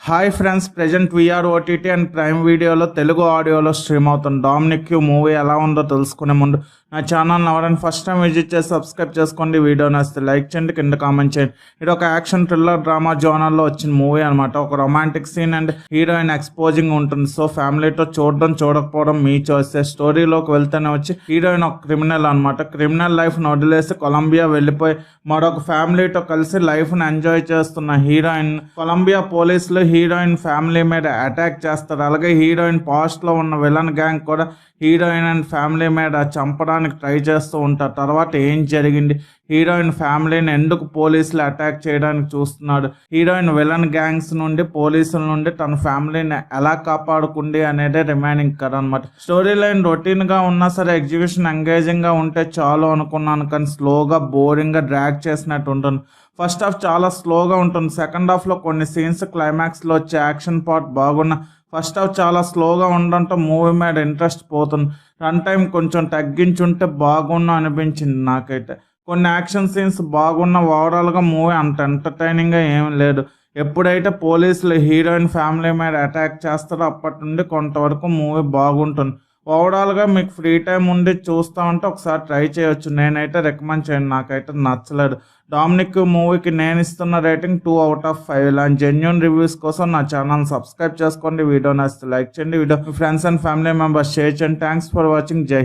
Hi friends, present VR OTT and Prime వీడియోలో తెలుగు ఆడియోలో stream అవుతుంది. డామినిక్ మూవీ ఎలా ఉందో తెలుసుకునే ముందు నా ఛానల్ని ఎవరైనా ఫస్ట్ టైం విజిట్ చేసి సబ్స్క్రైబ్ చేసుకోండి. వీడియో నచ్చితే లైక్ చేయండి, కింద కామెంట్ చేయండి. ఇది ఒక యాక్షన్ థ్రిల్లర్ డ్రామా జోనర్లో వచ్చిన మూవీ అనమాట. ఒక romantic scene and heroine exposing ఉంటుంది. సో ఫ్యామిలీతో చూడకపోవడం మీ చాయిస్. స్టోరీలోకి వెళ్తేనే వచ్చి హీరోయిన్ ఒక క్రిమినల్ అనమాట. క్రిమినల్ లైఫ్ను వదిలేసి కొలంబియా వెళ్ళిపోయి మరొక ఫ్యామిలీతో కలిసి లైఫ్ని ఎంజాయ్ చేస్తున్న హీరోయిన్ కొలంబియా పోలీసులు హీరోయిన్ ఫ్యామిలీ మీద అటాక్ చేస్తారు. అలాగే హీరోయిన్ పాస్ట్లో ఉన్న విలన్ గ్యాంగ్ కూడా హీరోయిన్ అండ్ ఫ్యామిలీ మీద చంపడానికి ట్రై చేస్తూ ఉంటారు. తర్వాత ఏం జరిగింది, హీరోయిన్ ఫ్యామిలీని ఎందుకు పోలీసులు అటాక్ చేయడానికి చూస్తున్నాడు, హీరోయిన్ విలన్ గ్యాంగ్స్ నుండి పోలీసుల నుండి తన ఫ్యామిలీని ఎలా కాపాడుకుంది అనేది రిమైనింగ్ కథ అనమాట. స్టోరీ లైన్ రొటీన్గా ఉన్నా సరే ఎగ్జిక్యూషన్ ఎంగేజింగ్గా ఉంటే చాలు అనుకున్నాను, కానీ స్లోగా బోరింగ్గా డ్రాగ్ చేసినట్టు ఉంటుంది. ఫస్ట్ హాఫ్ చాలా స్లోగా ఉంటుంది. సెకండ్ హాఫ్లో కొన్ని సీన్స్ క్లైమాక్స్లో వచ్చే యాక్షన్ పార్ట్ బాగున్న ఫస్ట్ హాఫ్ చాలా స్లోగా ఉండడంతో మూవీ మీద ఇంట్రెస్ట్ పోతుంది. రన్ టైం కొంచెం తగ్గించుంటే బాగున్నా అనిపించింది నాకైతే. కొన్ని యాక్షన్ సీన్స్ బాగున్న, ఓవరాల్గా మూవీ అంత ఎంటర్టైనింగ్గా ఏం లేదు. ఎప్పుడైతే పోలీసులు హీరోయిన్ ఫ్యామిలీ మీద అటాక్ చేస్తారో అప్పటి నుండి కొంతవరకు మూవీ బాగుంటుంది. ఓవరాల్గా మీకు ఫ్రీ టైం ఉండి చూస్తూ ఉంటే ఒకసారి ట్రై చేయొచ్చు. నేనైతే రికమెండ్ చేయను, నాకైతే నచ్చలేదు. డామినిక్ మూవీకి నేను ఇస్తున్న రేటింగ్ 2/5. ఇలాంటి జెన్యూన్ రివ్యూస్ కోసం నా ఛానల్ సబ్స్క్రైబ్ చేసుకోండి. వీడియో నచ్చితే లైక్ చేయండి. వీడియో మీ friends and family members share చేయండి. Thanks for watching. జై